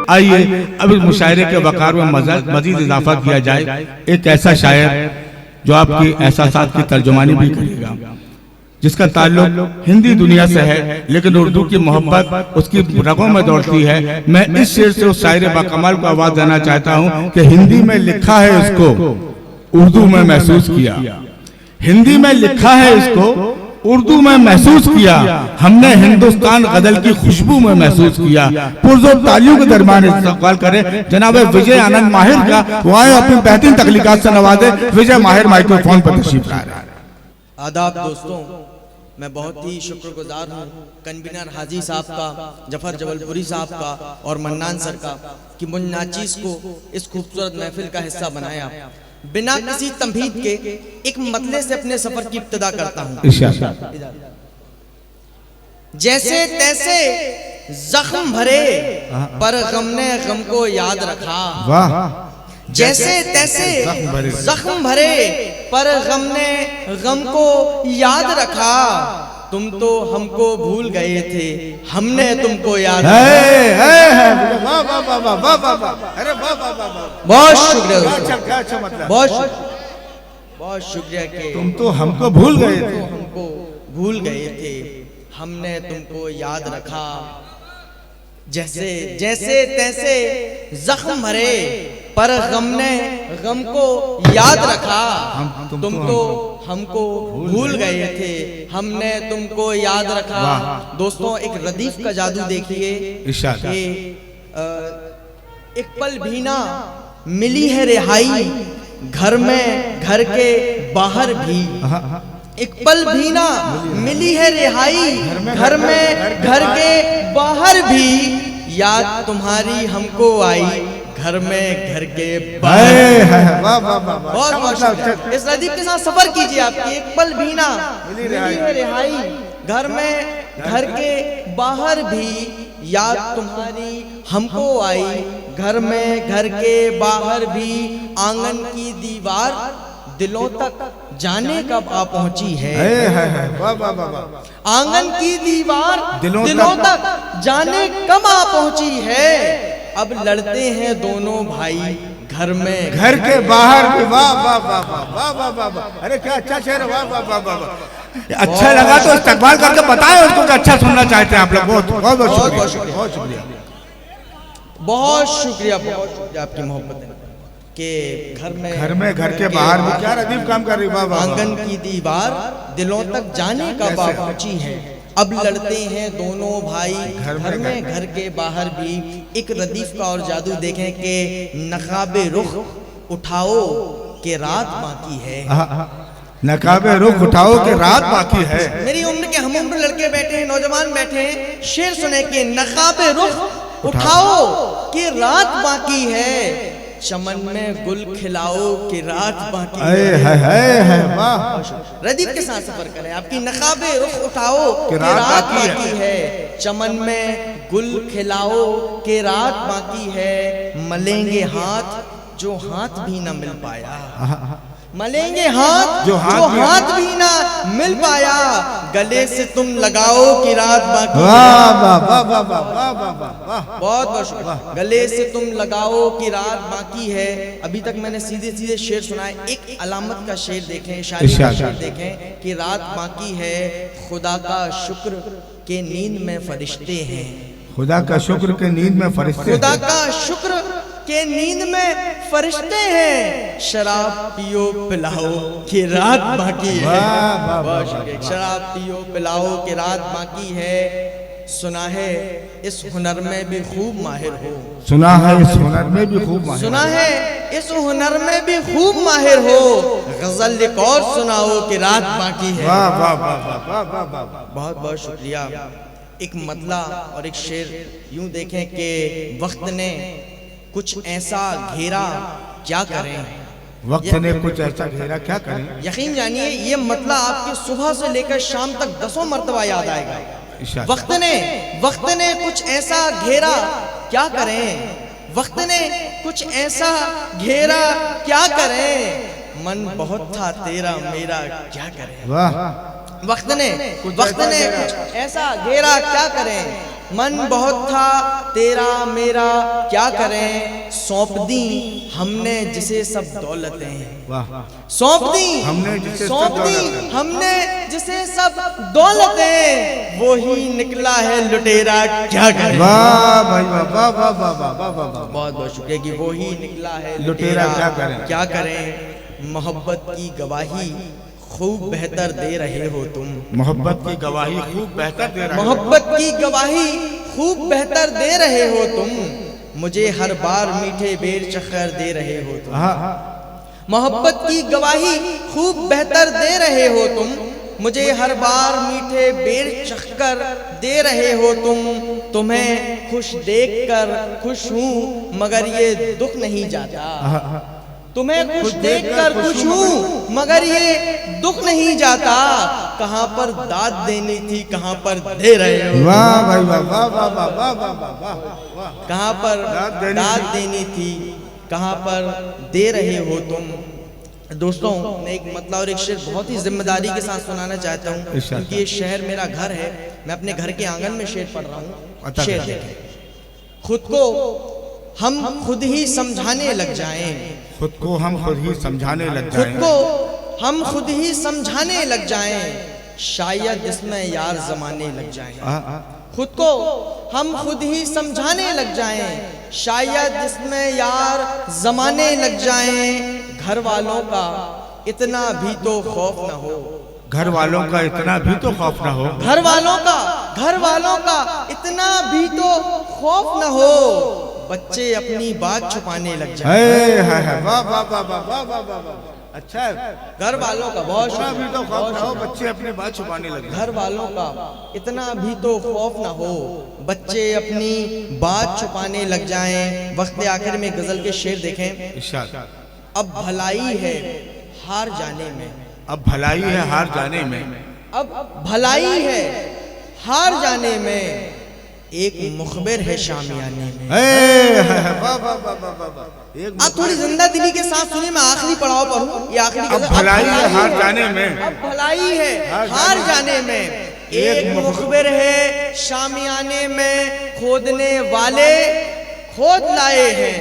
आइए अब इस मुशायरे के वकार में मजीद इजाफा किया जाए। एक ऐसा शायर जो आपकी एहसासात की तर्जुमानी भी करेगा, जिसका ताल्लुक हिंदी दुनिया से है लेकिन उर्दू की मोहब्बत उसकी रगों में दौड़ती है। मैं इस शेर से उस शायर बाकमाल को आवाज देना चाहता हूँ कि हिंदी में लिखा है इसको, उर्दू में महसूस किया। हिंदी में लिखा है इसको, उर्दू में महसूस किया। हमने हिंदुस्तान गजल की खुशबू में महसूस किया। पुरजोर तालियों के दरमियान इस्तकबाल करें जनाब विजय आनंद माहिर का, वो आए अपनी बेहतरीन तख्लीकात से नवाजे। विजय माहिर माइक्रोफोन पर तशरीफ ला रहे हैं। आदाब दोस्तों, मैं बहुत ही शुक्रगुजार हूँ कन्वीनर हाजी साहब का, जफर जबलपुरी साहब का और मन्नान सर का कि मुझ नाचीज को इस खूबसूरत महफिल का हिस्सा बनाया। बिना किसी तमहीद के एक मतले से अपने सफर की इब्तिदा करता हूँ। जैसे तैसे जख्म भरे पर गम ने गम को याद रखा। जैसे तैसे जख्म भरे पर गम ने गम को याद रखा। तुम तो हमको भूल गए थे, हमने तुमको याद रखा। बहुत शुक्रिया, बहुत शुक्रिया कि तुम तो हमको भूल गए थे, हमको भूल गए थे, हमने तुमको याद रखा। जैसे जैसे तैसे जख्म भरे पर गम ने गम को याद रखा। तुम तो हमको भूल गए थे, हमने तुमको याद रखा। दोस्तों, एक रदीफ का जादू देखिए कि एक पल भी ना मिली है रिहाई, घर में घर के बाहर भी। एक पल भी ना मिली है रिहाई, घर में घर के बाहर भी। याद तुम्हारी हमको आई, घर में घर के बाहर। बहुत बहुत इस रदीफ के साथ सफर कीजिए आपकी। एक पल भी ना मिली है रिहाई, घर में घर के बाहर भी। याद तुम्हारी हमको आई, घर में घर के बाहर भी। आंगन की दीवार दिलों तक जाने कब आ पहुंची है। आंगन की दीवार दिलों तक जाने कब आ पहुंची है। अब लड़ते हैं दोनों भाई, घर में घर के बाहर भी। वाह वाह वाह वाह वाह वाह वाह। अरे क्या अच्छा शेर, वाह वाह वाह वाह। अच्छा लगा तो इस्तकबाल करके बताएं उसको कि अच्छा सुनना चाहते हैं आप लोग। बहुत बहुत बहुत शुक्रिया, बहुत शुक्रिया, बहुत शुक्रिया, बहुत शुक्रिया आपकी मोहब्बत के। घर में घर के बाहर भी क्या रदीफ काम कर रही। आंगन की दीवार दिलों तक जाने का बात पहुंची है। अब लड़ते हैं दोनों भाई, घर में घर के बाहर भी। एक रदीफ का और जादू देखें कि नकाबे रुख उठाओ के रात बाकी है। नकाबे रुख उठाओ के रात बाकी है। मेरी उम्र के हम उम्र लड़के बैठे हैं, नौजवान बैठे हैं। शेर सुने कि नकाबे रुख उठाओ के रात बाकी है। चमन में गुल खिलाओ कि रात बाकी है। रदीफ के साथ सफर करें आपकी। नकाबे रुख उठाओ कि रात बाकी है। चमन में गुल खिलाओ कि रात बाकी है। मलेंगे हाथ जो हाथ भी न मिल पाया। मलेंगे हाथ जो हाथ भी ना मिल पाया। गले से तुम लगाओ कि रात बाकी है। बहुत बहुत गले से तुम लगाओ कि रात बाकी है। अभी तक मैंने सीधे सीधे शेर सुनाए। एक अलामत का शेर देखें, शायरी का शेर देखें कि रात बाकी है। खुदा का शुक्र के नींद में फरिश्ते हैं। खुदा का शुक्र के नींद में फरिश्ते। खुदा का शुक्र के नींद में फरिश्ते हैं। शराब पियो पिलाओ कि रात बाकी है। शराब पियो पिलाओ कि रात बाकी है। सुना है इस हुनर में भी खूब माहिर हो। सुना है इस हुनर में भी खूब माहिर। सुना है इस हुनर में भी खूब माहिर हो। गजल एक और सुनाओ कि रात बाकी है। बहुत बहुत शुक्रिया। एक मतला और एक शेर यूं देखें कि वक्त ने कुछ ऐसा घेरा क्या करें। वक्त ने कुछ ऐसा घेरा क्या करें। यकीन जानिए ये मतला आपकी सुबह से लेकर शाम तक 10 मरतबा याद आएगा। वक्त ने कुछ ऐसा घेरा क्या करें। वक्त ने कुछ ऐसा घेरा क्या करें। मन बहुत था तेरा मेरा क्या करें। वक्त ने कुछ ऐसा घेरा क्या करें। मन बहुत था तेरा मेरा क्या करें, सौंप दी हमने जिसे सब दौलतें, वाह सौंप दी हमने जिसे सब सौंप दी दौलतें। हमने जिसे सब दौलतें, वो ही निकला है लुटेरा क्या करें। वाह भाई वाह वाह वाह वाह वाह वाह वाह वाह। बहुत बहुत शुक्रिया कि वो ही निकला है लुटेरा क्या करें। क्या करें। मोहब्बत की गवाही खूब बेहतर दे रहे हो तुम, मोहब्बत की गवाही खूब बेहतर दे रहा है। मोहब्बत की गवाही खूब बेहतर दे रहे हो तुम, मुझे हर बार मीठे बेर चक्कर दे रहे हो तुम। मोहब्बत की गवाही खूब बेहतर दे रहे हो तुम, मुझे हर बार मीठे बेर चखकर दे रहे हो तुम। तुम्हें खुश देखकर खुश हूँ मगर ये दुख नहीं जाता, तुम्हें खुश देखकर खुश हूँ मगर ये दुख नहीं जाता। कहाँ पर दाद देनी थी कहाँ पर दे रहे हो, वाह भाई वाह वाह वाह वाह वाह वाह वाह वाह। कहाँ पर दाद देनी थी कहाँ पर दे रहे हो तुम। दोस्तों मैं एक मतलब और एक शेर बहुत ही जिम्मेदारी के साथ सुनाना चाहता हूँ, क्योंकि ये शहर मेरा घर है, मैं अपने घर के आंगन में शेर पढ़ रहा हूँ। शेर देखें। खुद को हम खुद ही समझाने लग जाएं, खुद को हम खुद ही समझाने लग खुद जाएं, को हम खुद ही समझाने लग जाएं, शायद इसमें यार जमाने लग जाएं। खुद को हम खुद ही समझाने लग जाएं, शायद इसमें यार जमाने लग जाएं। घर वालों का इतना भी तो खौफ न हो, घर वालों का इतना भी तो खौफ ना हो, घर वालों का इतना भी तो खौफ न हो, बच्चे अपनी बात छुपाने लग जाएं। है वाह वाह वाह वाह वाह वाह वाह वाह। अच्छा है, घर वालों का बहुत इतना भी तो खौफ ना हो, शुक्रिया। बच्चे अपनी बात छुपाने लगे। घर वालों का इतना भी तो खौफ ना हो, बच्चे अपनी बात छुपाने लग जाएं। वक्त आखिर में गजल के शेर देखें। इरशाद। अब भलाई है हार जाने में, अब भलाई है हार जाने में, अब भलाई है हार जाने में, एक मुखबिर है शामियाने में। वाह वाह वाह वाह वाह वाह। एक आप थोड़ी जिंदा दिली के साथ सुनिए, मैं आखिरी पड़ाव पर हूँ, ये आखिरी अब गजल। भलाई है हार जाने में, अब भलाई है हार जाने में, एक मुखबिर है शामियाने में, खोदने वाले खोद लाए हैं,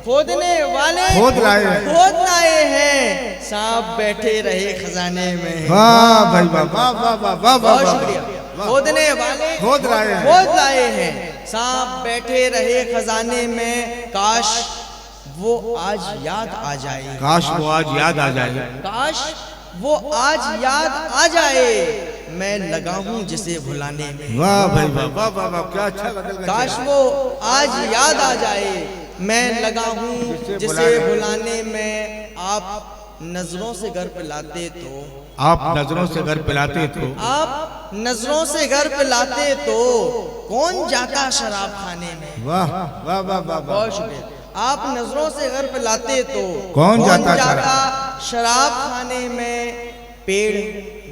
खोदने वाले खोद लाए हैं। खोद लाए हैं, सांप बैठे रहे खजाने में। वाह भाई वाह वाह वाह वाह वाह बहुत वाह। शुक्रिया। खोदने वाले खोद लाए हैं, खोद लाए हैं, सांप बैठे रहे खजाने में। काश वो आज याद आ जाए, काश वो आज याद आ जाए, काश वो आज याद आ जाए, मैं लगा हूँ जिसे भुलाने में। वाह भाई वाह वाह वाह वाह। क्या अच्छा गजल का काश वो आज याद आ जाए, मैं लगा हूँ जिसे भुलाने में। आप नजरों से घर पे लाते तो, आप नजरों से घर पिलाते तो, आप नजरों से घर पे लाते तो, कौन जाता शराब खाने में। वाह वाह वाह वाह वाह। बहुत शुक्रिया। आप नजरों से घर पे लाते तो कौन जाता शराब खाने में। पेड़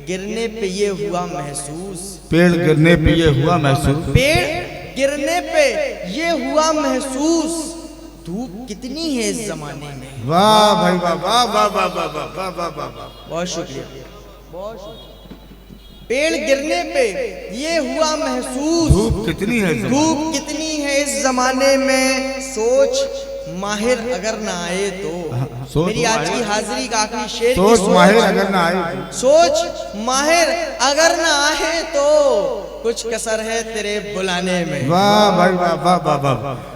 गिरने पे ये हुआ महसूस, पेड़ गिरने पे ये हुआ महसूस, पेड़ गिरने पे ये हुआ महसूस, धूप कितनी है इस जमाने में। वाह भाई वाह वाह वाह वाह वाह वाह वाह वाह वाह वाह। बहुत शुक्रिया, बहुत शुक्रिया। पेड़ गिरने पे ये हुआ महसूस, धूप कितनी है, धूप कितनी है इस जमाने में। सोच माहिर अगर ना आए तो, सोच मेरी आज की हाजिरी का आखिरी शेर की सोच माहिर अगर ना आए, सोच माहिर अगर ना आए तो, कुछ कसर है तेरे बुलाने में। वाह भाई वाह वाह वाह वाह।